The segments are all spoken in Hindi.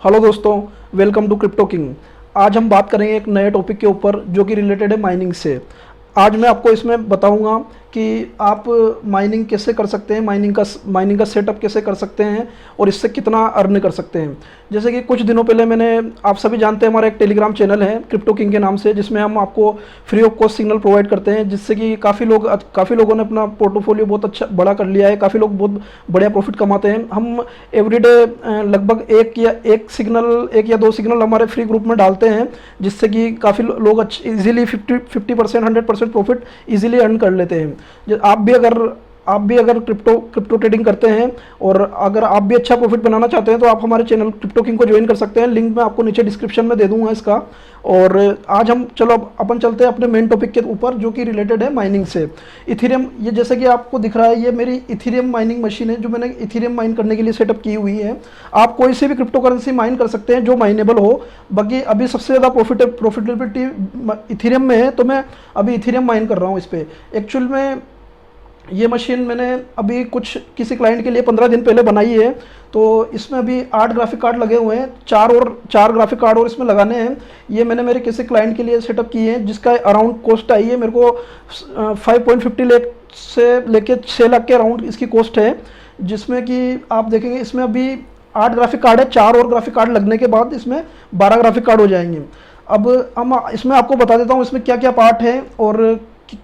हेलो दोस्तों, वेलकम टू क्रिप्टो किंग। आज हम बात करेंगे एक नए टॉपिक के ऊपर जो कि रिलेटेड है माइनिंग से। आज मैं आपको इसमें बताऊंगा कि आप माइनिंग कैसे कर सकते हैं, माइनिंग का सेटअप कैसे कर सकते हैं और इससे कितना अर्न कर सकते हैं। जैसे कि कुछ दिनों पहले मैंने, आप सभी जानते हैं, हमारा एक टेलीग्राम चैनल है क्रिप्टो किंग के नाम से, जिसमें हम आपको free of cost signal provide करते हैं, जिससे कि काफ़ी लोगों ने अपना पोर्टफोलियो बहुत अच्छा बड़ा कर लिया है। काफ़ी लोग बहुत बढ़िया प्रॉफिट कमाते हैं। हम एवरीडे लगभग एक या दो सिग्नल हमारे फ्री ग्रुप में डालते हैं, जिससे कि काफ़ी लोग इजीली 50% 100% प्रॉफिट इजीली अर्न कर लेते हैं। आप भी अगर क्रिप्टो ट्रेडिंग करते हैं और अगर आप भी अच्छा प्रॉफिट बनाना चाहते हैं तो आप हमारे चैनल क्रिप्टो किंग को ज्वाइन कर सकते हैं। लिंक मैं आपको नीचे डिस्क्रिप्शन में दे दूंगा इसका। और आज हम अपन चलते हैं अपने मेन टॉपिक के ऊपर, जो कि रिलेटेड है माइनिंग से। इथेरियम, ये जैसे कि आपको दिख रहा है, ये मेरी इथेरियम माइनिंग मशीन है जो मैंने इथेरियम माइन करने के लिए सेटअप की हुई है। आप कोई से भी क्रिप्टो करेंसी माइन कर सकते हैं जो माइनेबल हो। बाकी अभी सबसे ज़्यादा प्रॉफिटेबिलिटी इथेरियम में है, तो मैं अभी इथेरियम माइन कर रहा हूँ इस पर। एक्चुअल में ये मशीन मैंने अभी किसी क्लाइंट के लिए 15 दिन पहले बनाई है। तो इसमें अभी 8 ग्राफिक कार्ड लगे हुए हैं, चार ग्राफिक कार्ड और इसमें लगाने हैं। ये मैंने मेरे किसी क्लाइंट के लिए सेटअप की है, जिसका अराउंड कॉस्ट आई है मेरे को 5.50 लाख से लेके 6 लाख के अराउंड इसकी कॉस्ट है। जिसमें कि आप देखेंगे इसमें अभी 8 ग्राफिक कार्ड है, 4 और ग्राफिक कार्ड लगने के बाद इसमें 12 ग्राफिक कार्ड हो जाएंगे। अब हम इसमें आपको बता देता हूँ इसमें क्या क्या पार्ट है और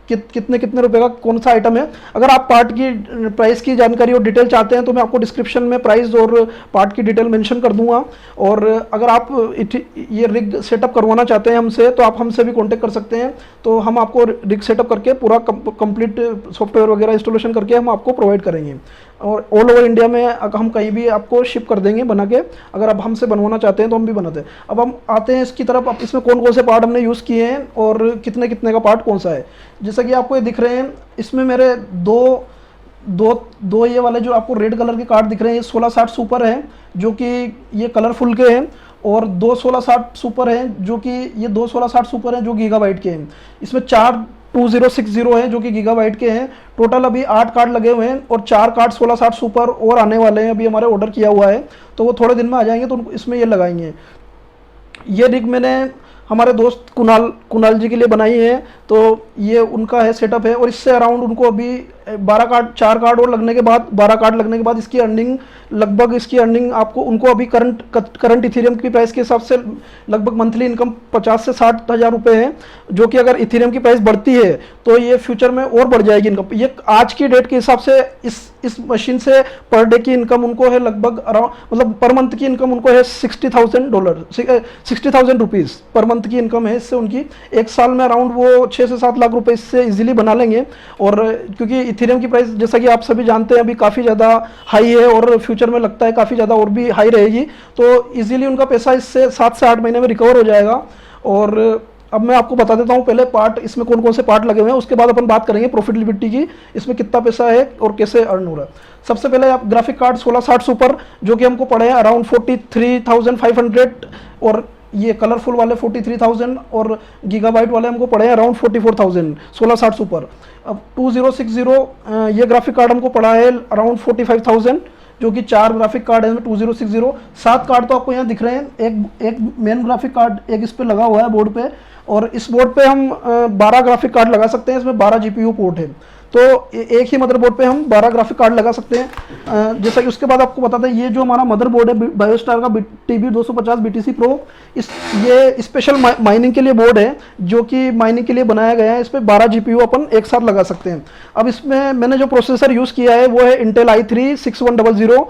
कितने रुपए का कौन सा आइटम है। अगर आप पार्ट की प्राइस की जानकारी और डिटेल चाहते हैं तो मैं आपको डिस्क्रिप्शन में प्राइस और पार्ट की डिटेल मेंशन कर दूंगा। और अगर आप ये रिग सेटअप करवाना चाहते हैं हमसे, तो आप हमसे भी कांटेक्ट कर सकते हैं। तो हम आपको रिग सेटअप करके पूरा कंप्लीट सॉफ्टवेयर वगैरह इंस्टॉलेशन करके हम आपको प्रोवाइड करेंगे। और ऑल ओवर इंडिया में हम कहीं भी आपको शिप कर देंगे बना के। अगर आप हमसे बनवाना चाहते हैं तो हम भी बनाते हैं। अब हम आते हैं इसकी तरफ। अब इसमें कौन कौन से पार्ट हमने यूज़ किए हैं और कितने का पार्ट कौन सा है। जैसा कि आपको ये दिख रहे हैं, इसमें मेरे दो ये वाले जो आपको रेड कलर के कार्ड दिख रहे हैं, ये 1660 सुपर है, जो कि ये कलरफुल के हैं। और 2 1660 सुपर हैं, जो कि ये 2 1660 सुपर हैं जो गीगाबाइट के हैं। इसमें 4 2060 हैं जो कि गीगाबाइट के हैं। टोटल अभी 8 कार्ड लगे हुए हैं और 4 कार्ड 1660 सुपर और आने वाले हैं। अभी हमारे ऑर्डर किया हुआ है, तो वो थोड़े दिन में आ जाएंगे, तो इसमें ये लगाएंगे। ये रिग मैंने हमारे दोस्त कुणाल जी के लिए बनाई है, तो ये उनका है सेटअप है। और इससे अराउंड उनको अभी 4 कार्ड और लगने के बाद 12 कार्ड लगने के बाद इसकी अर्निंग आपको उनको अभी करंट इथेरियम की प्राइस के हिसाब से लगभग मंथली इनकम 50 से 60 हज़ार रुपये है। जो कि अगर इथेरियम की प्राइस बढ़ती है तो ये फ्यूचर में और बढ़ जाएगी इनकम। ये आज की डेट के हिसाब से इस मशीन से पर डे की इनकम उनको है लगभग अराउंड, मतलब पर मंथ की इनकम उनको है $60,000 रुपीज़ पर मंथ की इनकम है इससे उनकी। एक साल में अराउंड वो 6 से 7 लाख रुपए इससे इजीली बना लेंगे। और क्योंकि इथेरियम की प्राइस जैसा कि आप सभी जानते हैं अभी काफ़ी ज़्यादा हाई है और फ्यूचर में लगता है काफ़ी ज़्यादा और भी हाई रहेगी, तो इजीली उनका पैसा इससे 7 से 8 महीने में रिकवर हो जाएगा। और अब मैं आपको बता देता हूँ पहले पार्ट, इसमें कौन कौन से पार्ट लगे हुए हैं, उसके बाद अपन बात करेंगे प्रॉफिटेबिलिटी की, इसमें कितना पैसा है और कैसे अर्न हो रहा है। सबसे पहले आप ग्राफिक कार्ड 1660 सुपर, जो कि हमको पड़े हैं अराउंड 43,500, और ये कलरफुल वाले 43,000 और गीगाबाइट वाले हमको पड़े हैं अराउंड 44,000 1660 सुपर। अब 2060 ये ग्राफिक कार्ड हमको पड़ा है अराउंड 45,000, जो कि 4 ग्राफिक कार्ड है इसमें 2060। 7 कार्ड तो आपको यहाँ दिख रहे हैं। एक मेन ग्राफिक कार्ड एक इस पे लगा हुआ है बोर्ड पे, और इस बोर्ड पे हम 12 ग्राफिक कार्ड लगा सकते हैं। इसमें 12 जीपीयू पोर्ट है, तो एक ही मदरबोर्ड पे हम 12 ग्राफिक कार्ड लगा सकते हैं। जैसा कि उसके बाद आपको बताते हैं, ये जो हमारा मदरबोर्ड है बायोस्टार का TB250 BTC Pro, ये स्पेशल माइनिंग के लिए बोर्ड है, जो कि माइनिंग के लिए बनाया गया है। इस पर 12 जीपीयू अपन एक साथ लगा सकते हैं। अब इसमें मैंने जो प्रोसेसर यूज़ किया है वो है इंटेल i3 6100।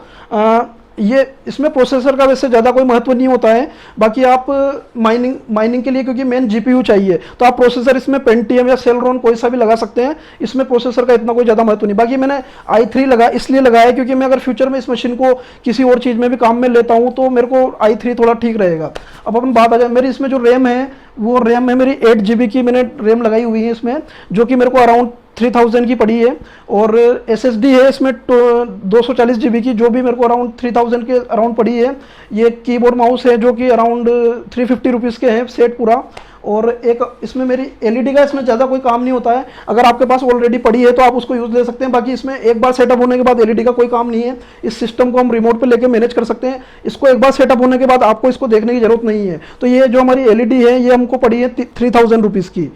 ये इसमें प्रोसेसर का वैसे ज़्यादा कोई महत्व नहीं होता है। बाकी आप माइनिंग के लिए, क्योंकि मेन जीपीयू चाहिए, तो आप प्रोसेसर इसमें पेंटियम या सेलरॉन कोई सा भी लगा सकते हैं। इसमें प्रोसेसर का इतना कोई ज़्यादा महत्व नहीं। बाकी मैंने i3 इसलिए लगाया क्योंकि मैं अगर फ्यूचर में इस मशीन को किसी और चीज़ में भी काम में लेता हूँ तो मेरे को i3 थोड़ा ठीक रहेगा। अब अपन बात आ जाए, मेरी इसमें जो रैम है वो रैम है मेरी 8 GB की मैंने रैम लगाई हुई है इसमें, जो कि मेरे को अराउंड 3000 की पड़ी है। और SSD है इसमें 240 GB की, जो भी मेरे को अराउंड 3000 के अराउंड पड़ी है। ये कीबोर्ड माउस है जो कि अराउंड 350 रुपीज़ के हैं सेट पूरा। और एक इसमें मेरी एलईडी का इसमें ज़्यादा कोई काम नहीं होता है, अगर आपके पास ऑलरेडी पड़ी है तो आप उसको यूज़ ले सकते हैं। बाकी इसमें एक बार सेटअप होने के बाद एलईडी का कोई काम नहीं है, इस सिस्टम को हम रिमोट पे लेके मैनेज कर सकते हैं। इसको एक बार सेटअप होने के बाद आपको इसको देखने की ज़रूरत नहीं है। तो ये जो हमारी एलईडी है ये हमको पड़ी है 3000 रुपीज़ की।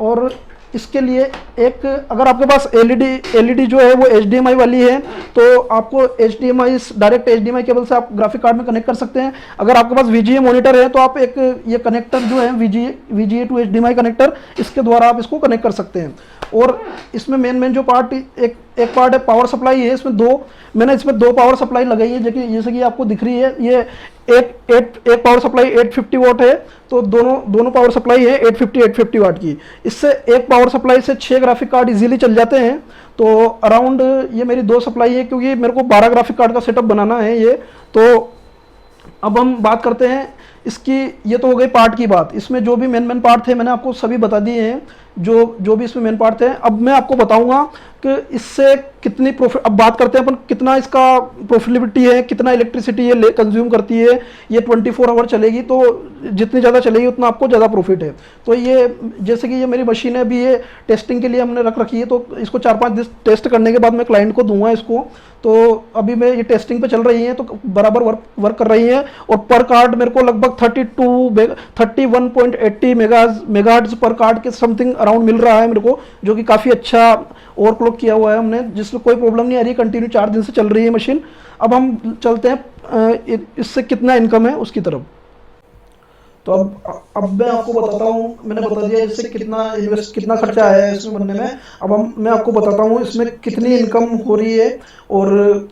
और इसके लिए एक अगर आपके पास एलईडी जो है वो एचडीएमआई वाली है तो आपको एचडीएमआई डायरेक्ट एचडीएमआई केबल से आप ग्राफिक कार्ड में कनेक्ट कर सकते हैं। अगर आपके पास वीजीए मॉनिटर है तो आप एक ये कनेक्टर जो है वीजीए टू एचडीएमआई कनेक्टर, इसके द्वारा आप इसको कनेक्ट कर सकते हैं। और इसमें मेन जो पार्ट एक पार्ट है पावर सप्लाई है, इसमें मैंने इसमें दो पावर सप्लाई लगाई है, जैसे कि आपको दिख रही है। ये एक पावर सप्लाई 850 वाट है, तो दोनों पावर सप्लाई है 850 वाट की। इससे एक पावर सप्लाई से 6 ग्राफिक कार्ड इजीली चल जाते हैं। तो अराउंड ये मेरी 2 सप्लाई है, क्योंकि मेरे को 12 ग्राफिक कार्ड का सेटअप बनाना है ये। तो अब हम बात करते हैं इसकी, ये तो हो गई पार्ट की बात। इसमें जो भी मेन पार्ट थे मैंने आपको सभी बता दिए हैं, जो भी इसमें मेन पार्ट थे। अब मैं आपको बताऊंगा कि इससे कितनी प्रॉफिट, अब बात करते हैं अपन कितना इसका प्रॉफिटेबिलिटी है, कितना इलेक्ट्रिसिटी ये कंज्यूम करती है। ये 24 आवर चलेगी, तो जितनी ज़्यादा चलेगी उतना आपको ज़्यादा प्रॉफिट है। तो ये जैसे कि ये मेरी मशीन है, अभी ये टेस्टिंग के लिए हमने रख रखी है, तो इसको 4-5 दिन टेस्ट करने के बाद मैं क्लाइंट को दूंगा इसको। तो अभी मैं ये टेस्टिंग पे चल रही है, तो बराबर वर्क कर रही है। और पर कार्ड मेरे को लगभग 31.80 मेगाहर्ट्ज पर कार्ड के समथिंग अराउंड मिल रहा है मेरे को, जो कि काफ़ी अच्छा ओवरक्लॉक किया हुआ है हमने, जिसमें कोई प्रॉब्लम नहीं आ रही। कंटिन्यू 4 दिन से चल रही है मशीन। अब हम चलते हैं इससे कितना इनकम है उसकी तरफ। तो अब मैं आपको बताता हूँ, मैंने बता दिया इससे कितना खर्चा आया है इसमें बनने में। अब मैं आपको बताता हूँ इसमें कितनी इनकम हो रही है, और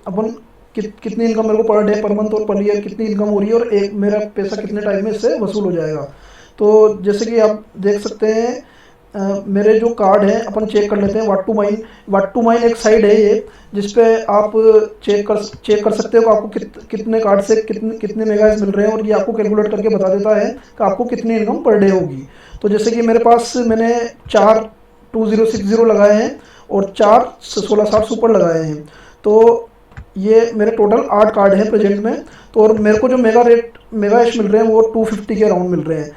अपन कितनी इनकम मेरे को पर डे, पर मंथ और पर ईयर कितनी इनकम हो रही है, और एक मेरा पैसा कितने टाइम में इससे वसूल हो जाएगा। तो जैसे कि आप देख सकते हैं, मेरे जो कार्ड है अपन चेक कर लेते हैं। वाट टू माइन एक साइड है ये, जिसपे आप चेक कर सकते हो कि आपको कितने कार्ड से कितने मेगाहर्ट्ज मिल रहे हैं, और ये आपको कैलकुलेट करके बता देता है कि आपको कितनी इनकम पर डे होगी। तो जैसे कि मेरे पास मैंने 4 2060 लगाए हैं और 4 1660 सुपर लगाए हैं। तो ये मेरे टोटल 8 कार्ड हैं प्रेजेंट में। तो और मेरे को जो मेगाहर्ट्ज मिल रहे हैं वो 250 के अराउंड मिल रहे हैं।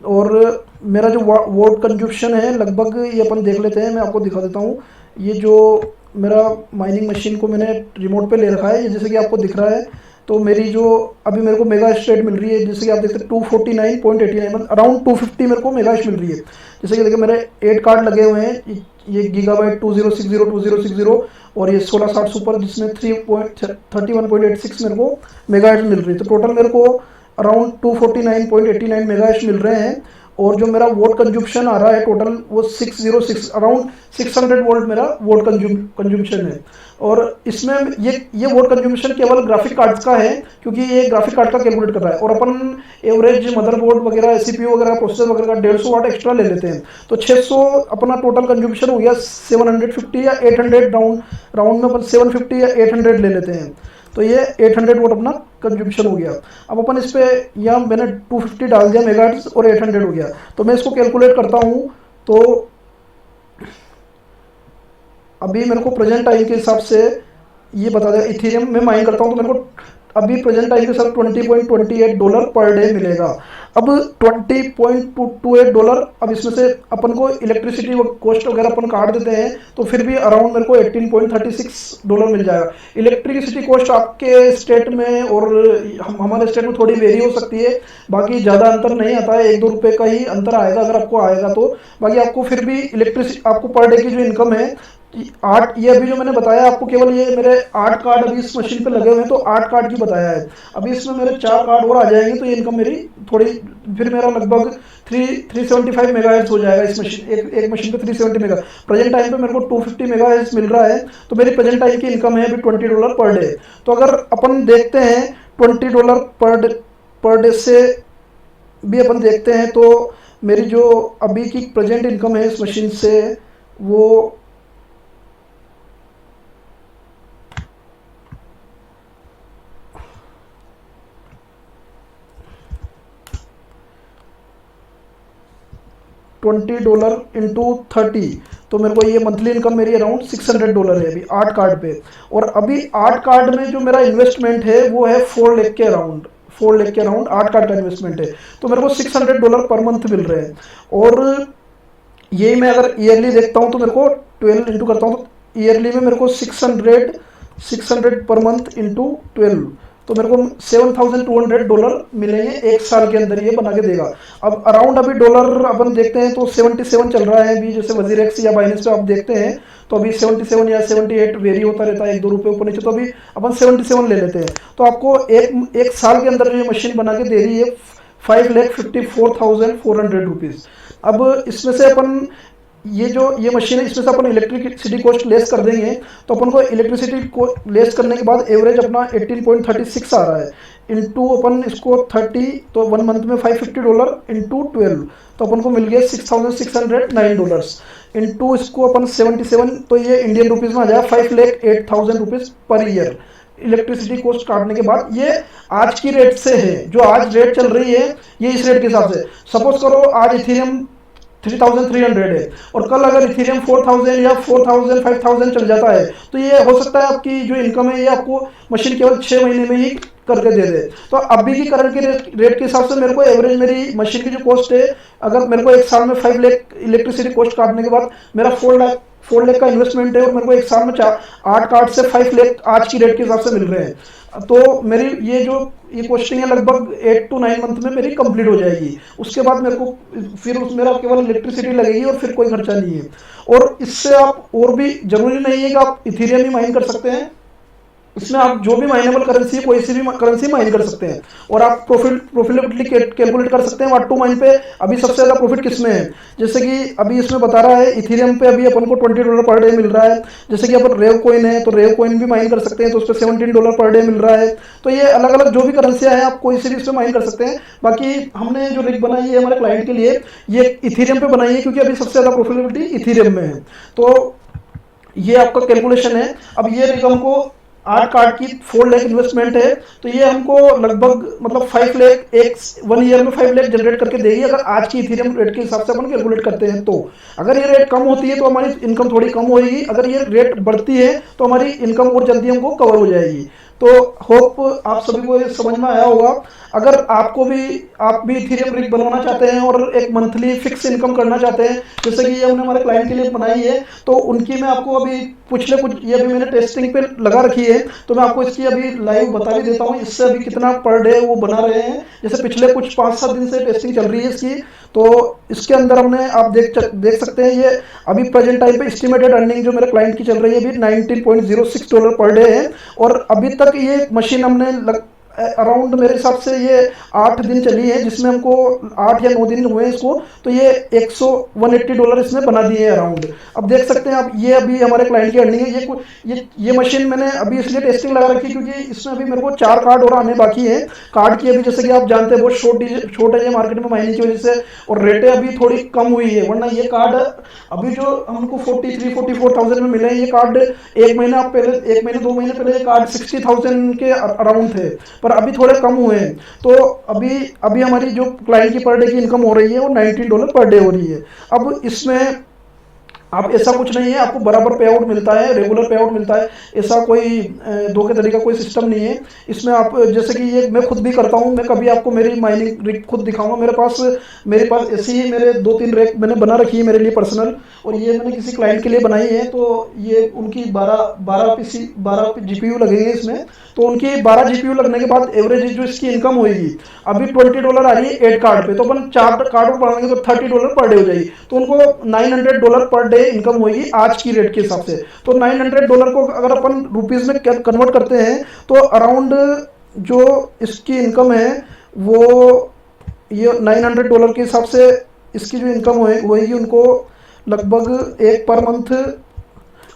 और मेरा जो वोट कंजप्शन है लगभग, ये अपन देख लेते हैं, मैं आपको दिखा देता हूँ। ये जो मेरा माइनिंग मशीन को मैंने रिमोट पे ले रखा है, जैसे कि आपको दिख रहा है। तो मेरी जो अभी मेरे को मेगा स्टेट मिल रही है, जैसे कि आप देखते हैं 249.89, मतलब अराउंड 250 मेरे को मेगा मिल रही है। जैसे कि देखिए मेरे 8 कार्ड लगे हुए हैं, ये गीगाबाइट 2060 और ये 1660 सुपर, जिसमें 31.86 मेरे को मेगा मिल रही है। तो टोटल मेरे को अराउंड 249.89 मेगाहर्ट्ज मिल रहे हैं। और जो मेरा वोट कंजप्शन आ रहा है टोटल वो 606 अराउंड 600 वोल्ट मेरा वोट कंजप्शन है। और इसमें ये वोट कंजप्शन केवल ग्राफिक कार्ड्स का है, क्योंकि ये ग्राफिक कार्ड का कैलकुलेट कर रहा है। और अपन एवरेज मदरबोर्ड वगैरह, सीपीयू वगैरह, प्रोसेसर वगैरह का 150 वाट एक्स्ट्रा ले लेते हैं। तो 600 अपना टोटल कंजप्शन हो गया। 750 या 800 राउंड में अपन 750 या 800 ले लेते हैं। तो ये 800 वोट अपना कंजप्शन हो गया। अब अपन इस पे यहाँ मैंने 250 डाल दिया मेगाहर्ट्ज और 800 हो गया। तो मैं इसको कैलकुलेट करता हूँ। तो अभी मेरे को प्रेजेंट टाइम के हिसाब से ये बता दें, इथेरियम में माइन करता हूँ तो मेरे को अभी प्रेजेंट टाइम के साथ $20.28 पर डे मिलेगा। अब $20.28, अब इसमें से अपन को इलेक्ट्रिसिटी कॉस्ट वगैरह अपन काट देते हैं तो फिर भी अराउंड मेरे को $18.36 मिल जाएगा। इलेक्ट्रिसिटी कॉस्ट आपके स्टेट में और हमारे स्टेट में थोड़ी वेरी हो सकती है, बाकी ज़्यादा अंतर नहीं आता है, 1-2 रुपये का ही अंतर आएगा अगर आपको आएगा तो। बाकी आपको फिर भी इलेक्ट्रिसिटी, आपको पर डे की जो इनकम है 8, ये अभी जो मैंने बताया आपको, केवल ये मेरे 8 कार्ड अभी इस मशीन पे लगे हुए हैं तो 8 कार्ड की बताया है। अभी इसमें मेरे 4 कार्ड और आ जाएंगे तो ये इनकम मेरी थोड़ी, फिर मेरा लगभग 375 मेगाहर्ट्ज हो जाएगा इस मशीन, एक मशीन पे 370 मेगा। प्रेजेंट टाइम पे मेरे को 250 मेगाहर्ट्ज मिल रहा है, तो मेरी प्रेजेंट टाइम की इनकम है अभी $20 पर डे। तो अगर अपन देखते हैं $20 पर डे से भी अपन देखते हैं तो मेरी जो अभी की प्रेजेंट इनकम है इस मशीन से वो $20 इंटू 30, तो मेरे को ये मंथली इनकम मेरी अराउंड $600 है अभी 8 कार्ड पे। और अभी 8 कार्ड में जो मेरा इन्वेस्टमेंट है वो है 4 लाख के अराउंड, 4 लाख के अराउंड 8 कार्ड का इन्वेस्टमेंट है, तो मेरे को $600 पर मंथ मिल रहे हैं। और ये मैं अगर ईयरली देखता हूँ तो मेरे को 12 इंटू करता हूँ तो ईयरली में मेरे को 600 पर मंथ इंटू 12, तो मेरे को $7,200 मिलेंगे एक साल के अंदर, ये बना के देगा। अब अराउंड अभी डॉलर अपन देखते हैं तो 77 चल रहा है अभी, जैसे वजीरेक्स या बाइनेंस पे आप देखते हैं तो अभी 77 या 78 वेरी होता रहता है, 1-2 रुपये ऊपर नीचे, तो अभी अपन 77 ले लेते हैं। तो आपको एक साल के अंदर जो ये मशीन बना के दे रही है 5,54,400 रुपीज़। अब इसमें से अपन ये मशीन है, इसमें से अपन इलेक्ट्रिसिटी कॉस्ट लेस कर देंगे, तो अपन को इलेक्ट्रिसिटी को लेस करने के बाद एवरेज अपना 18.36 आ रहा है, इंटू अपन इसको 30, तो 1 मंथ में $550 इंटू 12, तो अपन को मिल गया $6,609, इंटू इसको अपन 77, तो ये इंडियन रुपीज़ में आ जाएगा 5,08,000 rupees per year electricity cost काटने के बाद। ये आज की रेट से है, जो आज रेट चल रही है ये इस रेट के हिसाब से। सपोज करो आज इथेरियम 3,300 है और कल अगर इथेरियम 4,000 या 4,000 5,000 चल जाता है, तो ये हो सकता है आपकी जो इनकम है ये आपको मशीन केवल 6 महीने में ही करके दे दे। तो अभी की करंट के रेट के हिसाब से मेरे को एवरेज मेरी मशीन की जो कॉस्ट है, अगर मेरे को एक साल में 5 लाख इलेक्ट्रिसिटी कॉस्ट काटने के बाद मेरा 4 लाख का इन्वेस्टमेंट है और मेरे को एक साल में 8 कार्ड से 5 लाख आज की रेट के हिसाब से मिल रहे हैं, तो मेरी ये कॉस्टिंग है लगभग 8 to 9 मंथ में मेरी कंप्लीट हो जाएगी। उसके बाद मेरे को फिर मेरा केवल इलेक्ट्रिसिटी लगेगी और फिर कोई खर्चा नहीं है। और इससे आप और भी जरूरी नहीं है कि आप इथेरियम ही माइन कर सकते हैं, इसमें आप जो भी माइनेबल करेंसी है कोई सी भी करेंसी माइन कर सकते हैं और आप प्रॉफिटेबिलिटी कैलकुलेट कर सकते हैं व्हाट टू माइन पे अभी सबसे ज्यादा प्रॉफिट किसमें है। जैसे कि अभी इसमें बता रहा है इथेरियम पे अभी अपन को $20 पर डे मिल रहा है। जैसे कि अपन रेव कॉइन है तो रेव कॉइन भी माइन कर सकते हैं, तो उस पर $17 पर डे मिल रहा है। तो ये अलग अलग जो भी करेंसियां हैं आप कोई सी भी इसमें माइन कर सकते हैं। बाकी हमने जो रिग बनाई है हमारे क्लाइंट के लिए ये इथेरियम पे बनाई है क्योंकि अभी सबसे ज्यादा प्रॉफिटेबिलिटी इथेरियम में है। तो ये आपका कैलकुलेशन है। अब ये रिग हमको 8 कार्ड की 4 लाख इन्वेस्टमेंट है, तो ये हमको लगभग मतलब 5 लाख 1 ईयर में 5 लाख जनरेट करके देगी अगर आज की इथेरियम रेट के हिसाब से अपन कैलकुलेट करते हैं। तो अगर ये रेट कम होती है तो हमारी इनकम थोड़ी कम होगी, अगर ये रेट बढ़ती है तो हमारी इनकम और जल्दी हमको कवर हो जाएगी। तो होप आप सभी को ये समझ में आया होगा। अगर आप भी इथेरियम रिग बनवाना चाहते हैं और एक मंथली फिक्स इनकम करना चाहते हैं, जैसे कि ये हमने हमारे क्लाइंट के लिए बनाई है, तो उनकी मैं आपको अभी पिछले कुछ ये अभी मैंने टेस्टिंग पे लगा रखी है, तो मैं आपको इसकी अभी लाइव बता भी देता हूँ इससे अभी कितना पर डे वो बना रहे हैं। जैसे पिछले कुछ 5-7 दिन से टेस्टिंग चल रही है इसकी, तो इसके अंदर हमने आप देख सकते हैं ये अभी प्रेजेंट टाइम पे एस्टिमेटेड अर्निंग जो मेरे क्लाइंट की चल रही है अभी $19.06 पर डे है। और अभी तक ये मशीन हमने अराउंड मेरे हिसाब से ये 8 दिन चली है, जिसमें हमको 8 या 9 दिन हुए हैं इसको, तो ये $180 इसमें बना दिए हैं अराउंड। अब देख सकते हैं आप ये अभी हमारे क्लाइंट की अर्निंग है। ये मशीन मैंने अभी इसलिए टेस्टिंग लगा रखी क्योंकि इसमें अभी मेरे को 4 कार्ड और आने बाकी है। कार्ड की अभी जैसे कि आप जानते हैं बहुत शॉर्ट है मार्केट में माइनिंग की वजह से, और रेटें अभी थोड़ी कम हुई है, वरना ये कार्ड अभी जो हमको 43-44,000 में मिले हैं, ये कार्ड 1 महीने 2 महीने पहले ये कार्ड 60,000 के अराउंड थे, पर अभी थोड़े कम हुए हैं। तो अभी हमारी जो क्लाइंट की पर डे की इनकम हो रही है वो $19 पर डे हो रही है। अब इसमें आप ऐसा कुछ नहीं है, आपको बराबर पे आउट मिलता है, रेगुलर पे आउट मिलता है, ऐसा कोई धोखे तरीका कोई सिस्टम नहीं है इसमें। आप जैसे कि ये मैं खुद भी करता हूँ, मैं कभी आपको मेरी माइनिंग रिग खुद दिखाऊंगा। मेरे पास ऐसी ही मेरे 2-3 रैक मैंने बना रखी है मेरे लिए पर्सनल, और ये मैंने किसी क्लाइंट के लिए बनाई है। तो ये उनकी 12 GPU लगेंगे इसमें, तो उनकी 12 GPU लगने के बाद एवरेज जो इसकी इनकम होगी अभी $20 आ रही है 8 कार्ड पे, तो अपन 4 कार्ड पर बढ़ाएंगे तो $30 पर डे हो जाएगी, तो उनको $900 पर डे इनकम होगी आज की रेट के हिसाब से। तो $900 को अगर अपन रुपीस में कन्वर्ट करते हैं तो अराउंड जो इसकी इनकम है वो ये $900 के हिसाब से इसकी जो इनकम होगी उनको लगभग एक पर मंथ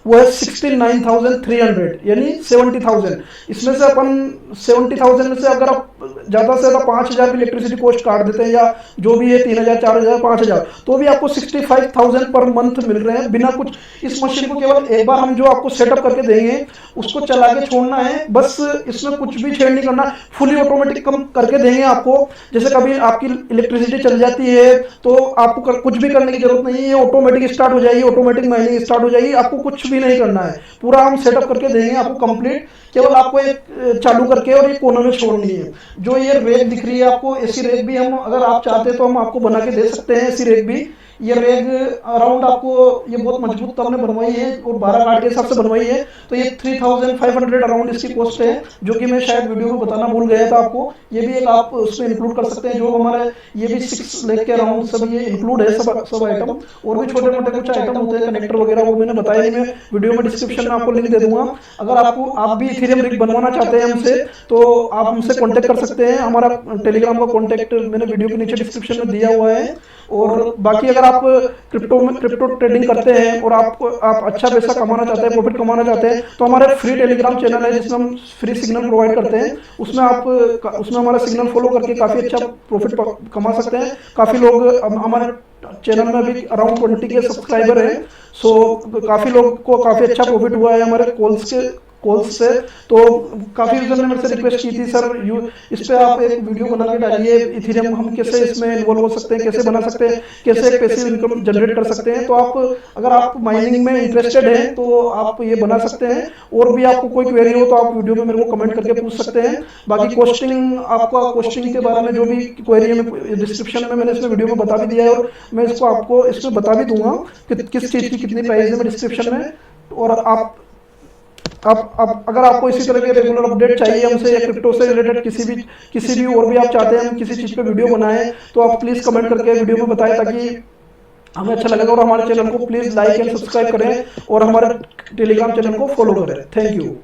वो है 69,300 यानी 70,000। इसमें से अपन 70,000 में से अगर आप ज़्यादा से ज़्यादा 5,000 भी इलेक्ट्रिसिटी कॉस्ट काट देते हैं या जो भी है 3,000 4,000 5,000, तो भी आपको 65,000 पर मंथ मिल रहे हैं बिना कुछ। इस मशीन को केवल एक बार हम जो आपको सेटअप करके देंगे उसको चला के छोड़ना है, बस इसमें कुछ भी छेड़ नहीं करना, फुली ऑटोमेटिक कम करके देंगे आपको। जैसे कभी आपकी इलेक्ट्रिसिटी चल जाती है तो आपको कुछ भी करने की जरूरत नहीं है, ऑटोमेटिक स्टार्ट हो जाएगी, ऑटोमेटिक माइनिंग स्टार्ट हो जाएगी, आपको कुछ भी नहीं करना है, पूरा हम सेटअप करके देंगे आपको कंप्लीट। केवल आपको एक चालू करके और एक कोने में छोड़नी है। जो ये रैक दिख रही है आपको, ऐसी रैक भी हम अगर आप चाहते हैं तो हम आपको बना के दे सकते हैं, ऐसी रैक भी। ये रैक अराउंड आपको, ये बहुत मजबूत तो हमने बनवाई है और 12 गार्ड के हिसाब से बनवाई है, तो ये 3500 अराउंड इसकी कॉस्ट है, जो कि मैं शायद वीडियो में बताना भूल गया था आपको। ये भी एक आप उसमें इंक्लूड कर सकते हैं, जो हमारे ये भी 6 लाख के अराउंड सब ये इंक्लूड है, सब आइटम। और भी छोटे मोटे कुछ आइटम होते हैं कनेक्टर वगैरह, वो मैंने बताया नहीं, मैं वीडियो में डिस्क्रिप्शन में आपको लिंक दे दूंगा। अगर आप भी इथेरियम रिग बनवाना चाहते हैं हमसे, तो आप हमसे कॉन्टेक्ट कर सकते हैं। हमारा टेलीग्राम का कॉन्टेक्ट मैंने वीडियो के नीचे डिस्क्रिप्शन में दिया हुआ है। और बाकी अगर आप क्रिप्टो ट्रेडिंग करते हैं और आप अच्छा पैसा कमाना चाहते हैं, प्रॉफिट कमाना चाहते हैं, तो हमारे फ्री टेलीग्राम चैनल है जिसमें हम फ्री सिग्नल प्रोवाइड करते हैं। उसमें हमारा सिग्नल फॉलो करके काफ़ी अच्छा प्रॉफिट कमा सकते हैं। काफ़ी लोग हमारे चैनल में भी अराउंड 20 के सब्सक्राइबर हैं। सो काफ़ी लोग को काफ़ी अच्छा प्रॉफिट हुआ है हमारे कॉल्स से। तो काफ़ी यूजर ने मेरे से रिक्वेस्ट की थी, सर इस पे आप एक वीडियो बना के डालिए, इथेरियम हम कैसे इसमें इन्वॉल्व हो सकते हैं, कैसे बना सकते हैं, कैसे एक पैसिव इनकम जनरेट कर सकते हैं। तो आप अगर आप माइनिंग में इंटरेस्टेड हैं तो आप ये बना सकते हैं। और भी आपको कोई क्वेरी हो तो आप वीडियो में मेरे को कमेंट करके पूछ सकते हैं। बाकी कॉस्टिंग के बारे में जो भी क्वेरी है डिस्क्रिप्शन में मैंने इसमें वीडियो में बता भी दिया है, और मैं इसको आपको इसमें बता भी दूंगा कि किस चीज़ की कितनी प्राइस है मैं डिस्क्रिप्शन में। और आप अगर आपको इसी तरह के रेगुलर अपडेट चाहिए हमसे, या क्रिप्टो से रिलेटेड किसी भी और भी आप चाहते हैं हम किसी चीज़ पे वीडियो बनाएं, तो आप प्लीज़ कमेंट करके वीडियो में बताएं, ताकि हमें अच्छा लगेगा। और हमारे चैनल को प्लीज़ लाइक एंड सब्सक्राइब करें और हमारे टेलीग्राम चैनल को फॉलो करें। Thank you.